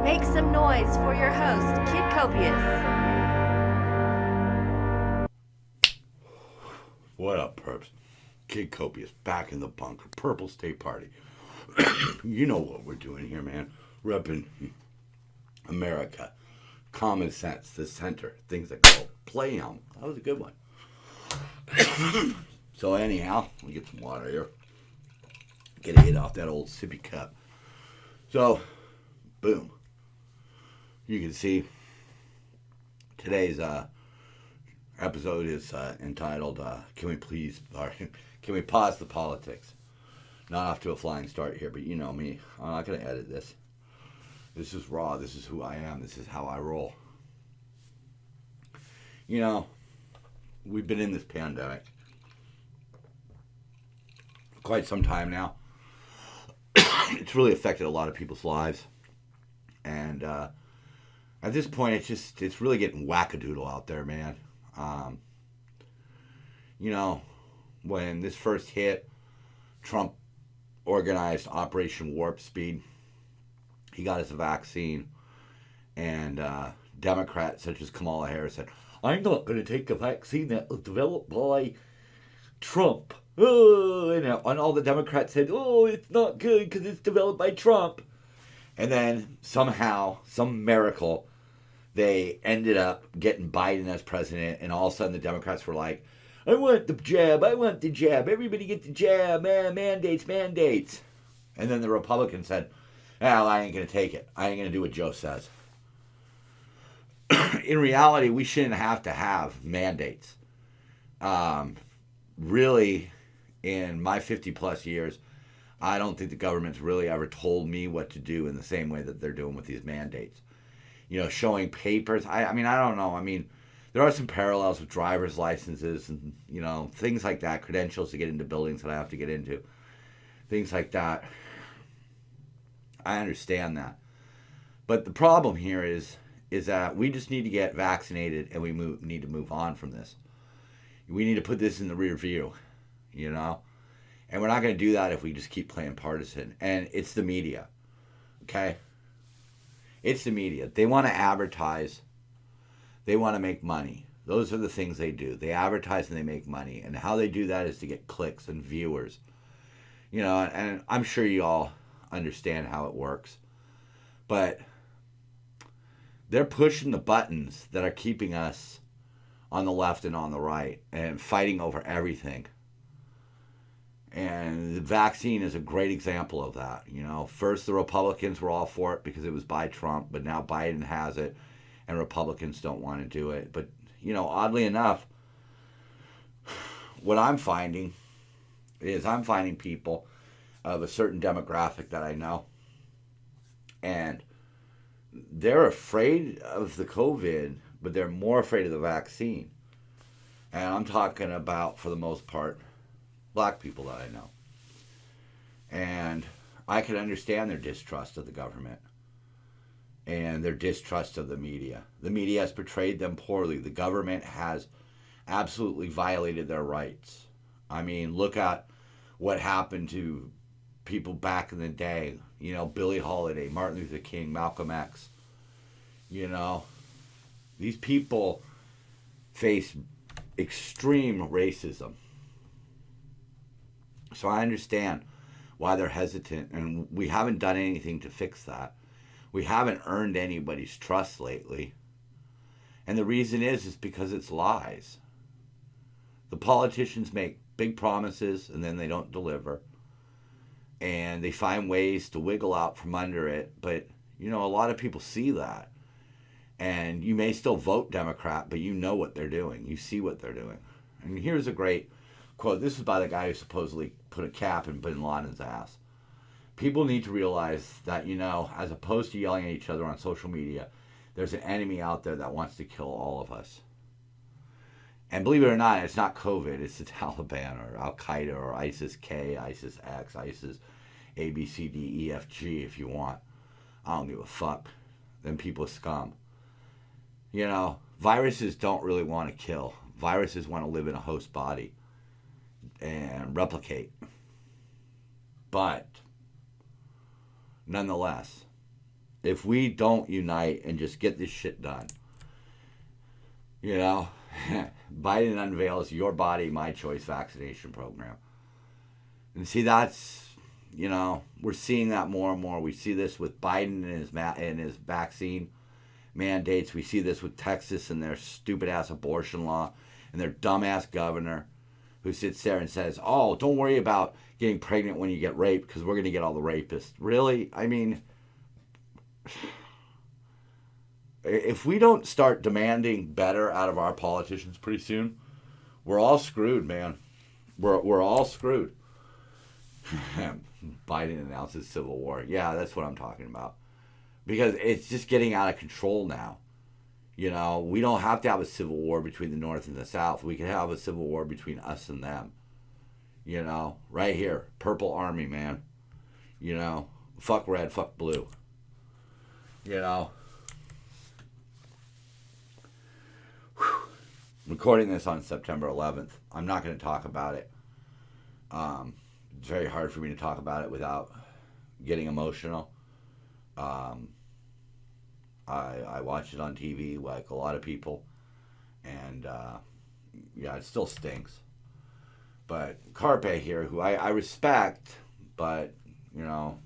Make some noise for your host, Kid Copious. What up, perps? Kid Copious, back in the bunker. Purple State Party. You know what we're doing here, man. Repping America. Common sense, the center. Things that go. Play on. That was a good one. So anyhow, we get some water here. Get it off that old sippy cup. So, boom. You can see today's episode is entitled can we pause the politics? Not off to a flying start here, but you know me. I'm not going to edit this. This is raw. This is who I am. This is how I roll. You know, we've been in this pandemic for quite some time now. It's really affected a lot of people's lives. And at this point, it's really getting wackadoodle out there, man. You know, when this first hit, Trump organized Operation Warp Speed. He got us a vaccine. And Democrats such as Kamala Harris said, I'm not going to take a vaccine that was developed by Trump. Oh, and all the Democrats said, oh, it's not good because it's developed by Trump. And then somehow, some miracle, they ended up getting Biden as president. And all of a sudden the Democrats were like, I want the jab. I want the jab. Everybody get the jab. Man, mandates. And then the Republicans said, well, I ain't going to take it. I ain't going to do what Joe says. In reality, we shouldn't have to have mandates. Really, in my 50 plus years, I don't think the government's really ever told me what to do in the same way that they're doing with these mandates. You know, showing papers. I mean, I don't know. I mean, there are some parallels with driver's licenses and, you know, things like that. Credentials to get into buildings that I have to get into. Things like that. I understand that. But the problem here is that we just need to get vaccinated and we need to move on from this. We need to put this in the rear view, you know? And we're not going to do that if we just keep playing partisan. And it's the media, okay? It's the media. They want to advertise. They want to make money. Those are the things they do. They advertise and they make money. And how they do that is to get clicks and viewers. You know, and I'm sure you all understand how it works. But they're pushing the buttons that are keeping us on the left and on the right and fighting over everything. And the vaccine is a great example of that. You know, first the Republicans were all for it because it was by Trump, but now Biden has it and Republicans don't want to do it. But, you know, oddly enough, what I'm finding is I'm finding people of a certain demographic that I know, and they're afraid of the COVID, but they're more afraid of the vaccine. And I'm talking about, for the most part, black people that I know. And I can understand their distrust of the government and their distrust of the media. The media has portrayed them poorly. The government has absolutely violated their rights. I mean, look at what happened to people back in the day. You know, Billie Holiday, Martin Luther King, Malcolm X. You know, these people face extreme racism. So I understand why they're hesitant, and we haven't done anything to fix that. We haven't earned anybody's trust lately. And the reason is because it's lies. The politicians make big promises and then they don't deliver. And they find ways to wiggle out from under it. But, you know, a lot of people see that. And you may still vote Democrat, but you know what they're doing. You see what they're doing. And here's a great quote. This is by the guy who supposedly put a cap in Bin Laden's ass. People need to realize that, you know, as opposed to yelling at each other on social media, there's an enemy out there that wants to kill all of us. And believe it or not, it's not COVID. It's the Taliban or Al-Qaeda or ISIS-K, ISIS-X, ISIS A, B, C, D, E, F, G if you want. I don't give a fuck. Them people are scum. You know, viruses don't really want to kill. Viruses want to live in a host body and replicate. But, nonetheless, if we don't unite and just get this shit done, you know, Biden unveils Your Body, My Choice vaccination program. And see, that's, you know, we're seeing that more and more. We see this with Biden and his vaccine mandates. We see this with Texas and their stupid ass abortion law and their dumbass governor who sits there and says, oh, don't worry about getting pregnant when you get raped because we're going to get all the rapists. Really? I mean, if we don't start demanding better out of our politicians pretty soon, we're all screwed, man. We're all screwed. Biden announces civil war. Yeah, that's what I'm talking about. Because it's just getting out of control now. You know, we don't have to have a civil war between the North and the South. We can have a civil war between us and them. You know, right here. Purple Army, man. You know, fuck red, fuck blue. You know. Whew. Recording this on September 11th. I'm not going to talk about it. It's very hard for me to talk about it without getting emotional. I watch it on TV like a lot of people, and yeah, it still stinks. But Carpe here, who I respect, but, you know,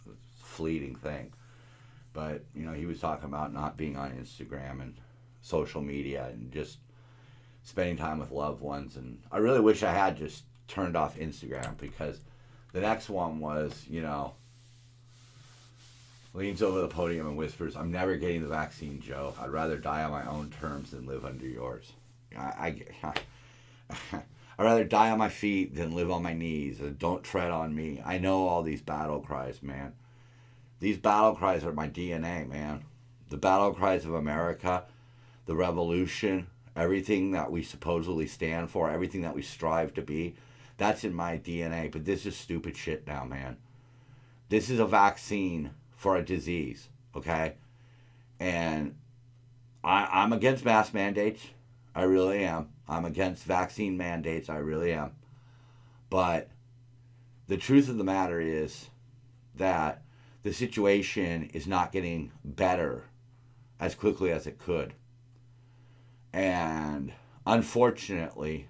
it's a fleeting thing. But, you know, he was talking about not being on Instagram and social media and just spending time with loved ones. And I really wish I had just turned off Instagram, because the next one was, you know, leans over the podium and whispers, I'm never getting the vaccine, Joe. I'd rather die on my own terms than live under yours. I'd rather die on my feet than live on my knees. Don't tread on me. I know all these battle cries, man. These battle cries are my DNA, man. The battle cries of America, the revolution, everything that we supposedly stand for, everything that we strive to be, that's in my DNA. But this is stupid shit now, man. This is a vaccine for a disease, okay? And I'm against mask mandates. I really am. I'm against vaccine mandates. I really am. But the truth of the matter is that the situation is not getting better as quickly as it could. And unfortunately,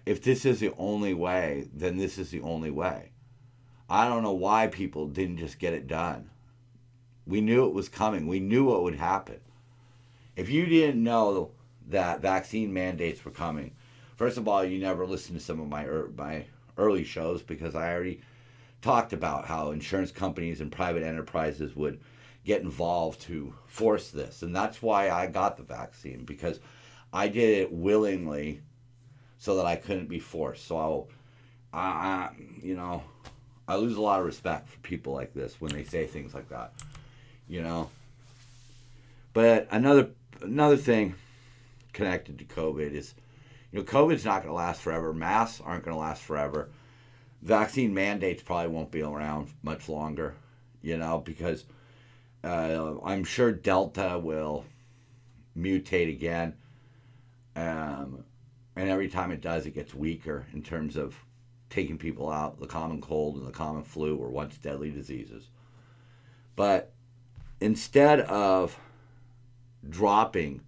if this is the only way, then this is the only way. I don't know why people didn't just get it done. We knew it was coming. We knew what would happen. If you didn't know that vaccine mandates were coming, first of all, you never listened to some of my early shows, because I already talked about how insurance companies and private enterprises would get involved to force this. And that's why I got the vaccine, because I did it willingly so that I couldn't be forced. So you know, I lose a lot of respect for people like this when they say things like that, you know. But another thing connected to COVID is, you know, COVID's not going to last forever. Masks aren't going to last forever. Vaccine mandates probably won't be around much longer, you know, because I'm sure Delta will mutate again. And every time it does, it gets weaker in terms of taking people out. The common cold and the common flu were once deadly diseases. But instead of dropping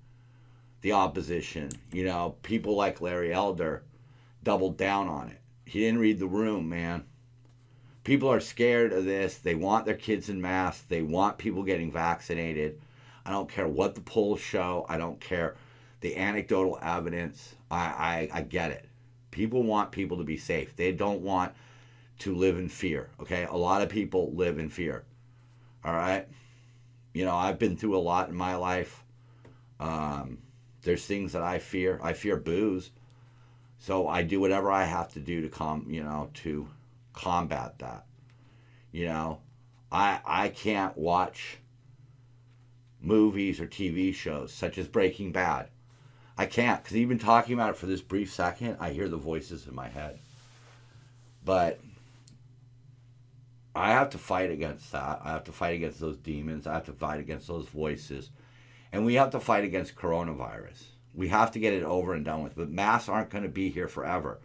the opposition, you know, people like Larry Elder doubled down on it. He didn't read the room, man. People are scared of this. They want their kids in masks. They want people getting vaccinated. I don't care what the polls show. I don't care the anecdotal evidence. I get it. People want people to be safe. They don't want to live in fear, okay? A lot of people live in fear, all right? You know, I've been through a lot in my life. There's things that I fear. I fear booze. So I do whatever I have to do to combat that. You know, I can't watch movies or TV shows such as Breaking Bad. I can't, because even talking about it for this brief second, I hear the voices in my head. But I have to fight against that. I have to fight against those demons. I have to fight against those voices. And we have to fight against coronavirus. We have to get it over and done with. But masks aren't going to be here forever.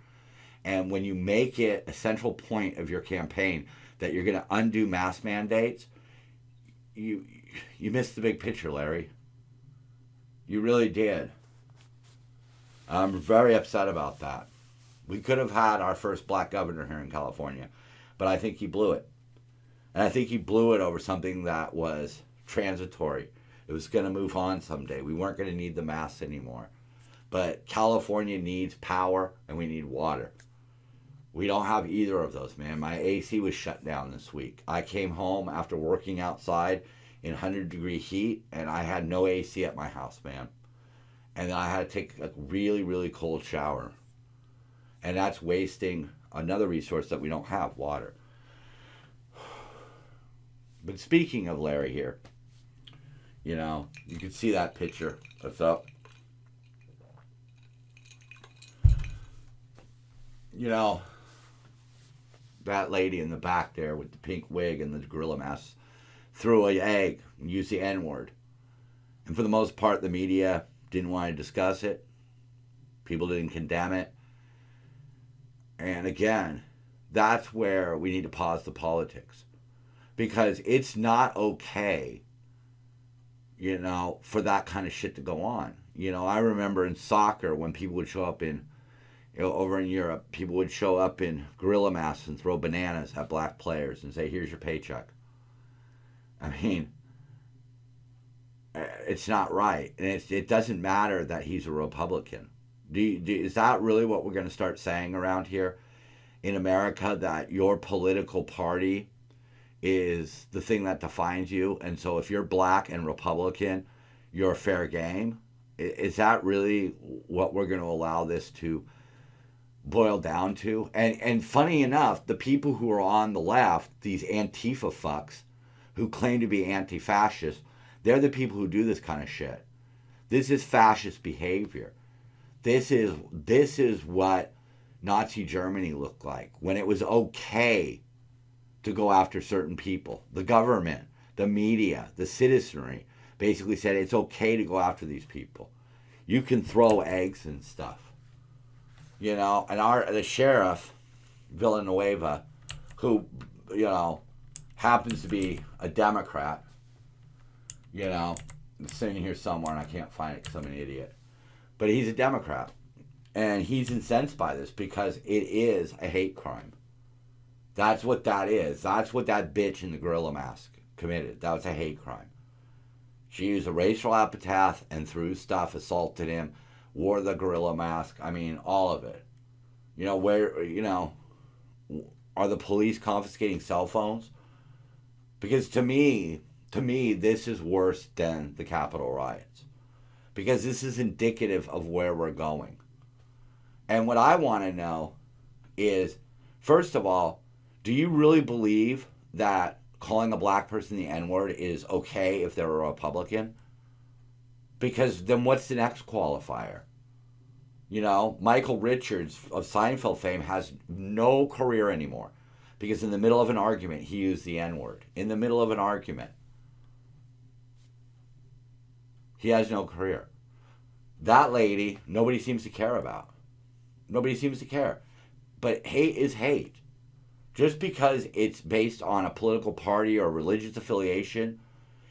And when you make it a central point of your campaign that you're going to undo mask mandates, you missed the big picture, Larry. You really did. I'm very upset about that. We could have had our first black governor here in California, but I think he blew it. And I think he blew it over something that was transitory. It was going to move on someday. We weren't going to need the masks anymore. But California needs power and we need water. We don't have either of those, man. My AC was shut down this week. I came home after working outside in 100-degree heat, and I had no AC at my house, man. And then I had to take a really, really cold shower. And that's wasting another resource that we don't have, water. But speaking of Larry here, you know, you can see that picture that's up. You know, that lady in the back there with the pink wig and the gorilla mask threw an egg and used the N-word. And for the most part, the media didn't want to discuss it. People didn't condemn it. And again, that's where we need to pause the politics. Because it's not okay, you know, for that kind of shit to go on. You know, I remember in soccer when people would show up in, you know, over in Europe, people would show up in gorilla masks and throw bananas at black players and say, here's your paycheck. I mean, it's not right. And it doesn't matter that he's a Republican. Is that really what we're going to start saying around here in America, that your political party is the thing that defines you? And so if you're black and Republican, you're fair game? Is that really what we're going to allow this to boil down to? And funny enough, the people who are on the left, these Antifa fucks who claim to be anti-fascist, they're the people who do this kind of shit. This is fascist behavior. This is what Nazi Germany looked like when it was okay to go after certain people. The government, the media, the citizenry basically said it's okay to go after these people. You can throw eggs and stuff. You know, and the sheriff, Villanueva, who, you know, happens to be a Democrat, you know, I'm sitting here somewhere and I can't find it because I'm an idiot. But he's a Democrat. And he's incensed by this because it is a hate crime. That's what that is. That's what that bitch in the gorilla mask committed. That was a hate crime. She used a racial epithet and threw stuff, assaulted him, wore the gorilla mask. I mean, all of it. You know, where, you know, are the police confiscating cell phones? Because to me, this is worse than the Capitol riots. Because this is indicative of where we're going. And what I want to know is, first of all, do you really believe that calling a black person the N-word is okay if they're a Republican? Because then what's the next qualifier? You know, Michael Richards of Seinfeld fame has no career anymore. Because in the middle of an argument, he used the N-word. In the middle of an argument. He has no career. That lady, nobody seems to care about. Nobody seems to care. But hate is hate. Just because it's based on a political party or religious affiliation,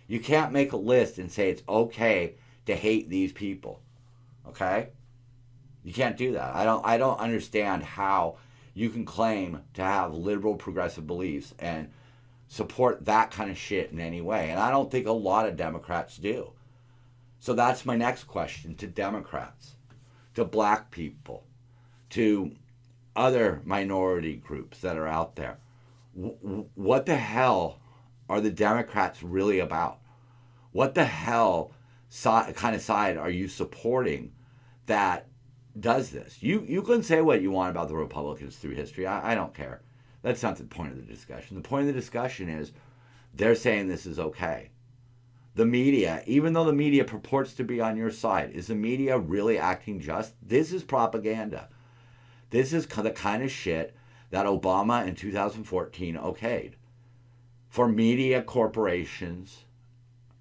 you can't make a list and say it's okay to hate these people. Okay? You can't do that. I don't understand how you can claim to have liberal progressive beliefs and support that kind of shit in any way. And I don't think a lot of Democrats do. So that's my next question to Democrats, to black people, to other minority groups that are out there. What the hell are the Democrats really about? What the hell kind of side are you supporting that does this? You can say what you want about the Republicans through history. I don't care. That's not the point of the discussion. The point of the discussion is they're saying this is okay. The media, even though the media purports to be on your side, is the media really acting just? This is propaganda. This is the kind of shit that Obama in 2014 okayed. For media corporations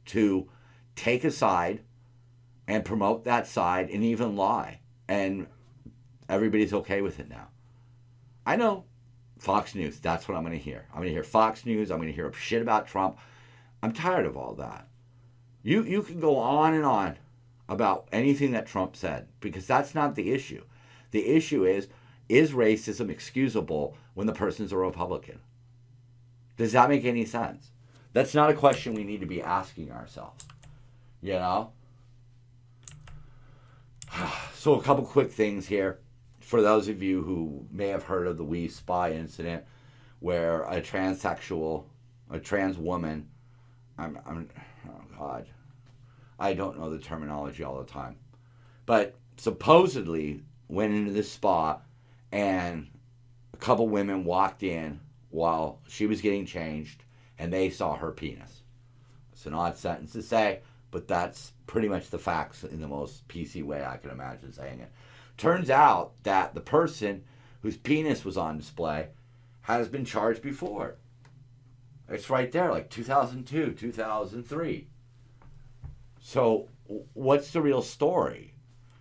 to take a side and promote that side and even lie. And everybody's okay with it now. I know Fox News. That's what I'm going to hear. I'm going to hear Fox News. I'm going to hear shit about Trump. I'm tired of all that. You can go on and on about anything that Trump said because that's not the issue. The issue is racism excusable when the person's a Republican? Does that make any sense? That's not a question we need to be asking ourselves. You know? So a couple quick things here. For those of you who may have heard of the We Spy incident where a transsexual, a trans woman, oh God, I don't know the terminology all the time, but supposedly went into this spa and a couple women walked in while she was getting changed and they saw her penis. It's an odd sentence to say, but that's pretty much the facts in the most PC way I can imagine saying it. Turns out that the person whose penis was on display has been charged before. It's right there, like 2002, 2003. So what's the real story?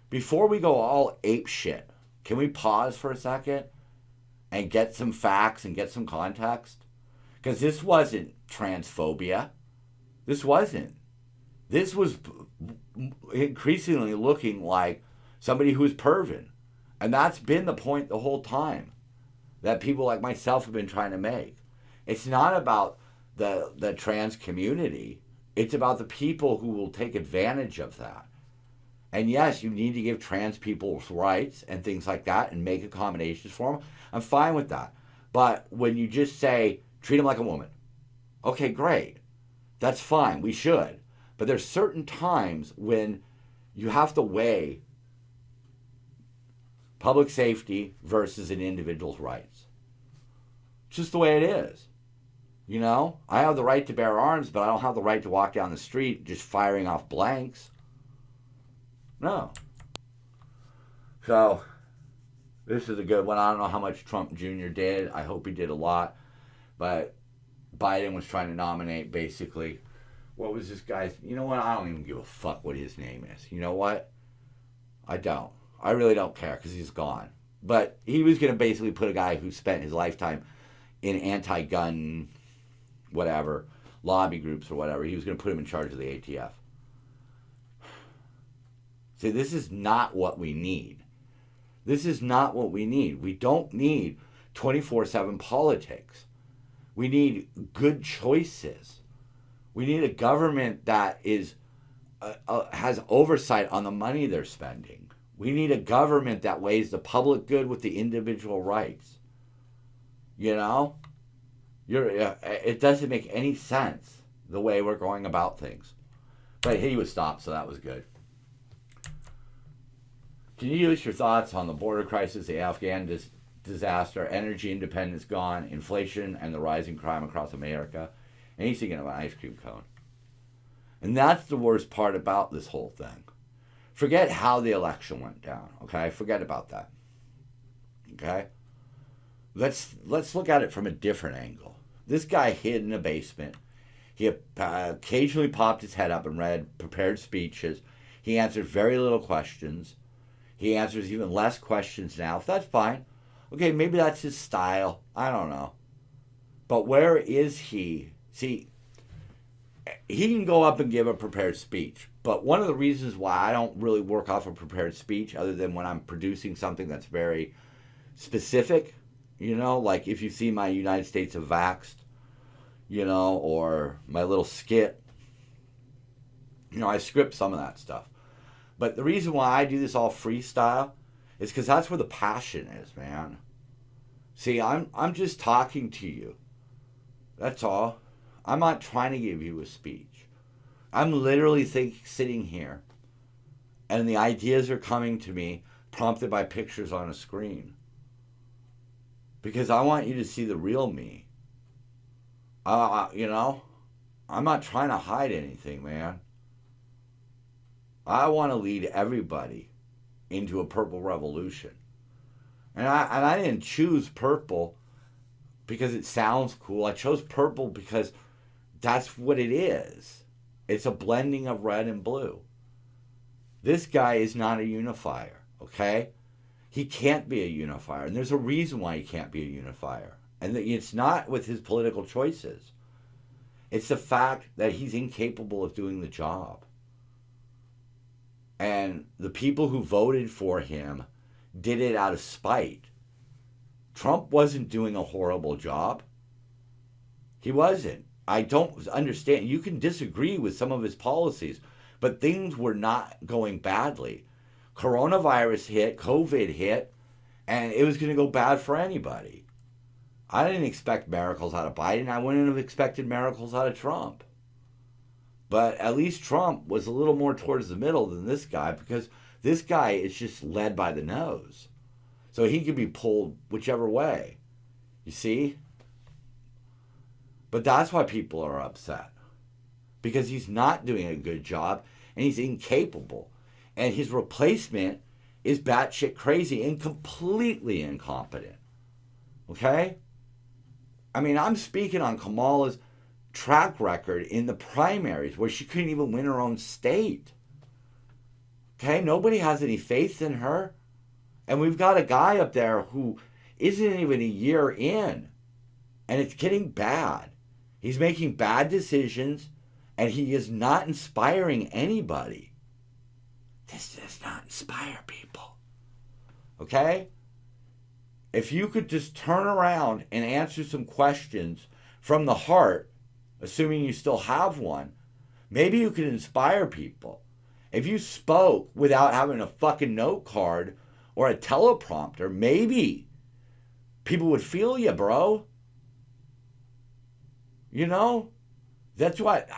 Before we go all ape shit, can we pause for a second and get some facts and get some context? Because this wasn't transphobia. This wasn't. This was increasingly looking like somebody who's pervin. And that's been the point the whole time that people like myself have been trying to make. It's not about the trans community. It's about the people who will take advantage of that. And yes, you need to give trans people's rights and things like that and make accommodations for them. I'm fine with that. But when you just say, treat them like a woman. Okay, great. That's fine. We should. But there's certain times when you have to weigh public safety versus an individual's rights. It's just the way it is. You know, I have the right to bear arms, but I don't have the right to walk down the street just firing off blanks. No. So, this is a good one. I don't know how much Trump Jr. did. I hope he did a lot. But Biden was trying to nominate, basically, what was this guy's... You know what? I don't even give a fuck what his name is. You know what? I don't. I really don't care because he's gone. But he was going to basically put a guy who spent his lifetime in anti-gun, whatever, lobby groups or whatever. He was going to put him in charge of the ATF. See, this is not what we need. This is not what we need. We don't need 24/7 politics. We need good choices. We need a government that is has oversight on the money they're spending. We need a government that weighs the public good with the individual rights. You know? It doesn't make any sense the way we're going about things. But he was stopped, so that was good. Can you give us your thoughts on the border crisis, the Afghan disaster, energy independence gone, inflation, and the rising crime across America? And he's thinking of an ice cream cone. And that's the worst part about this whole thing. Forget how the election went down, okay? Forget about that, okay? Let's look at it from a different angle. This guy hid in a basement. He occasionally popped his head up and read prepared speeches. He answered very little questions. He answers even less questions now. If that's fine. Okay, maybe that's his style. I don't know. But where is he? See, he can go up and give a prepared speech. But one of the reasons why I don't really work off a prepared speech, other than when I'm producing something that's very specific, you know, like if you see my United States of Vaxxed, you know, or my little skit, you know, I script some of that stuff. But the reason why I do this all freestyle is because that's where the passion is, man. See, I'm just talking to you. That's all. I'm not trying to give you a speech. I'm literally sitting here, and the ideas are coming to me prompted by pictures on a screen. Because I want you to see the real me. You know, I'm not trying to hide anything, man. I want to lead everybody into a purple revolution. And I didn't choose purple because it sounds cool. I chose purple because that's what it is. It's a blending of red and blue. This guy is not a unifier, okay? He can't be a unifier, and there's a reason why he can't be a unifier. And it's not with his political choices. It's the fact that he's incapable of doing the job. And the people who voted for him did it out of spite. Trump wasn't doing a horrible job. He wasn't. I don't understand. You can disagree with some of his policies, but things were not going badly. Coronavirus hit, COVID hit, and it was going to go bad for anybody. I didn't expect miracles out of Biden. I wouldn't have expected miracles out of Trump. But at least Trump was a little more towards the middle than this guy, because this guy is just led by the nose. So he could be pulled whichever way. You see? But that's why people are upset. Because he's not doing a good job, and he's incapable. And his replacement is batshit crazy and completely incompetent. Okay? I mean, I'm speaking on Kamala's track record in the primaries where she couldn't even win her own state. Okay? Nobody has any faith in her. And we've got a guy up there who isn't even a year in. And it's getting bad. He's making bad decisions, and he is not inspiring anybody. This does not inspire people. Okay? If you could just turn around and answer some questions from the heart, assuming you still have one, maybe you could inspire people. If you spoke without having a fucking note card or a teleprompter, maybe people would feel you, bro. You know? That's what...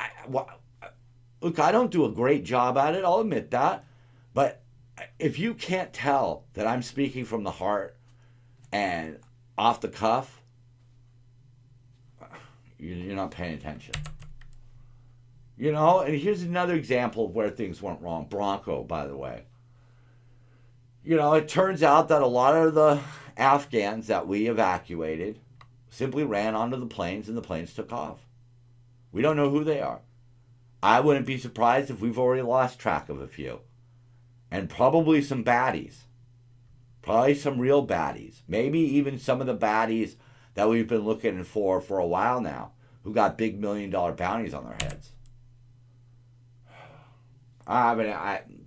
Look, I don't do a great job at it, I'll admit that. But if you can't tell that I'm speaking from the heart and off the cuff, you're not paying attention. You know? And here's another example of where things went wrong. Bronco, by the way. You know, it turns out that a lot of the Afghans that we evacuated simply ran onto the planes, and the planes took off. We don't know who they are. I wouldn't be surprised if we've already lost track of a few. And probably some baddies. Probably some real baddies. Maybe even some of the baddies that we've been looking for a while now, who got big $1 million bounties on their heads.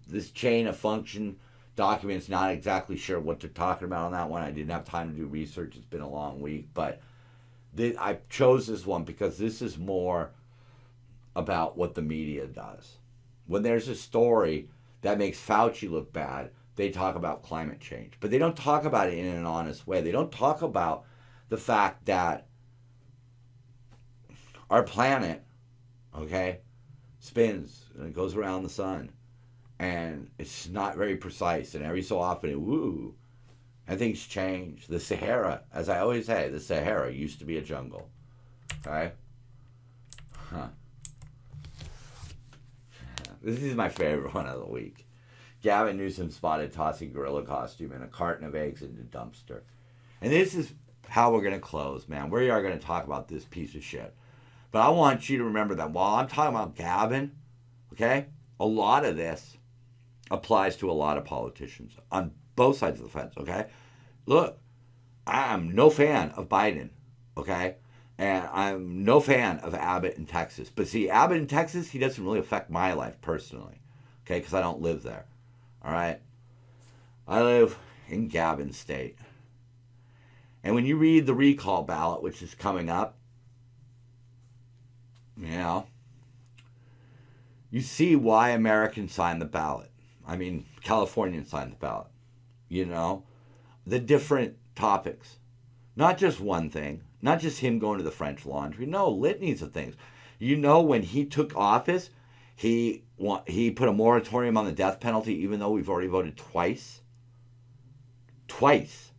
This chain of function document's not exactly sure what they're talking about on that one. I didn't have time to do research. It's been a long week, but I chose this one because this is more about what the media does. When there's a story that makes Fauci look bad, they talk about climate change. But they don't talk about it in an honest way. They don't talk about the fact that our planet, okay, spins and it goes around the sun. And it's not very precise. And every so often, and things change. The Sahara, as I always say, the Sahara used to be a jungle. Okay? Huh. This is my favorite one of the week. Gavin Newsom spotted tossing gorilla costume in a carton of eggs in the dumpster. And this is how we're going to close, man. We are going to talk about this piece of shit. But I want you to remember that while I'm talking about Gavin, okay, a lot of this applies to a lot of politicians on both sides of the fence, okay? Look, I'm no fan of Biden, okay? And I'm no fan of Abbott in Texas. But see, Abbott in Texas, he doesn't really affect my life personally, okay? Because I don't live there, all right? I live in Gavin State. And when you read the recall ballot, which is coming up, you know, you see why Americans signed the ballot. I mean, Californians signed the ballot. You know, the different topics. Not just one thing. Not just him going to the French Laundry. No, litanies of things. You know, when he took office, he put a moratorium on the death penalty, even though we've already voted twice. Twice.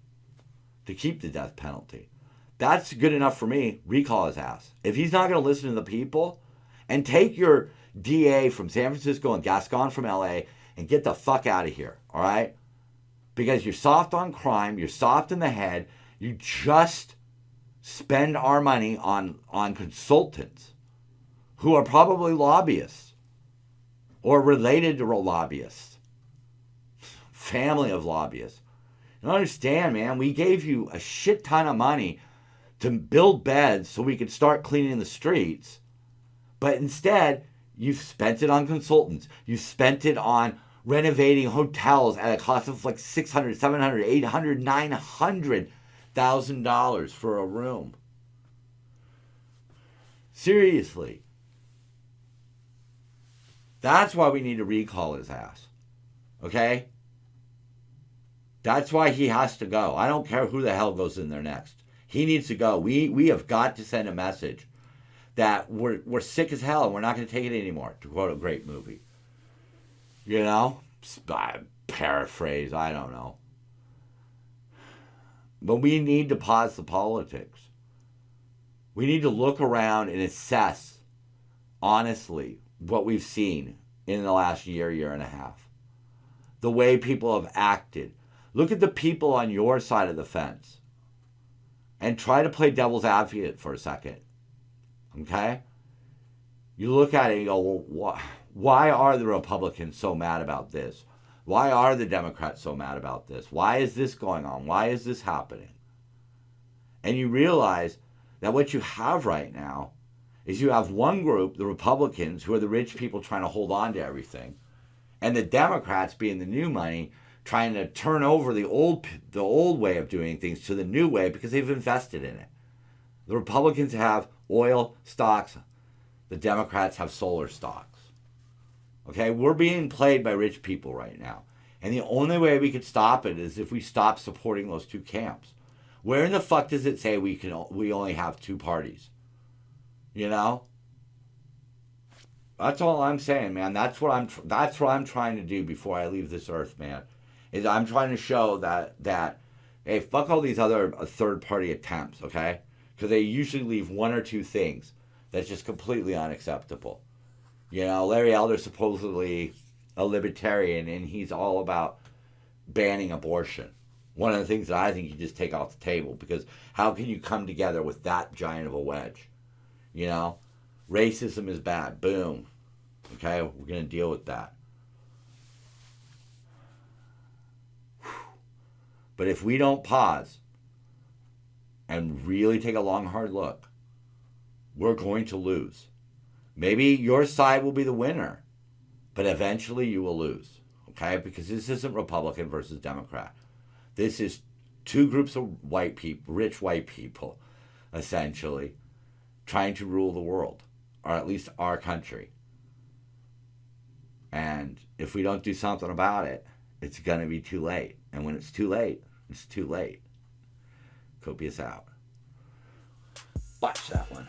To keep the death penalty. That's good enough for me. Recall his ass. If he's not going to listen to the people, and take your DA from San Francisco and Gascon from LA and get the fuck out of here, all right? Because you're soft on crime, you're soft in the head, you just spend our money on consultants who are probably lobbyists or related to lobbyists, family of lobbyists. You don't understand, man. We gave you a shit ton of money to build beds so we could start cleaning the streets. But instead, you've spent it on consultants. You've spent it on renovating hotels at a cost of like $600, $700, $800, $900,000 for a room. Seriously. That's why we need to recall his ass. Okay? That's why he has to go. I don't care who the hell goes in there next. He needs to go. We have got to send a message that we're sick as hell and we're not going to take it anymore, to quote a great movie. You know? Paraphrase, I don't know. But we need to pause the politics. We need to look around and assess, honestly, what we've seen in the last year and a half. The way people have acted. Look at the people on your side of the fence. And try to play devil's advocate for a second. Okay? You look at it and you go, well, why are the Republicans so mad about this? Why are the Democrats so mad about this? Why is this going on? Why is this happening? And you realize that what you have right now is you have one group, the Republicans, who are the rich people trying to hold on to everything, and the Democrats, being the new money, trying to turn over the old way of doing things to the new way because they've invested in it. The Republicans have oil stocks. The Democrats have solar stocks. Okay, we're being played by rich people right now. And the only way we could stop it is if we stop supporting those two camps. Where in the fuck does it say we only have two parties? You know? That's all I'm saying, man. That's what I'm trying to do before I leave this earth, man. Is I'm trying to show that hey, fuck all these other third party attempts, okay? Because they usually leave one or two things that's just completely unacceptable. You know, Larry Elder's supposedly a libertarian, and he's all about banning abortion. One of the things that I think you just take off the table, because how can you come together with that giant of a wedge? You know, racism is bad. Boom. Okay, we're going to deal with that. But if we don't pause and really take a long, hard look, we're going to lose. Maybe your side will be the winner, but eventually you will lose. Okay? Because this isn't Republican versus Democrat. This is two groups of white people, rich white people, essentially, trying to rule the world, or at least our country. And if we don't do something about it, it's going to be too late. And when it's too late, it's too late. Copious out. Watch that one.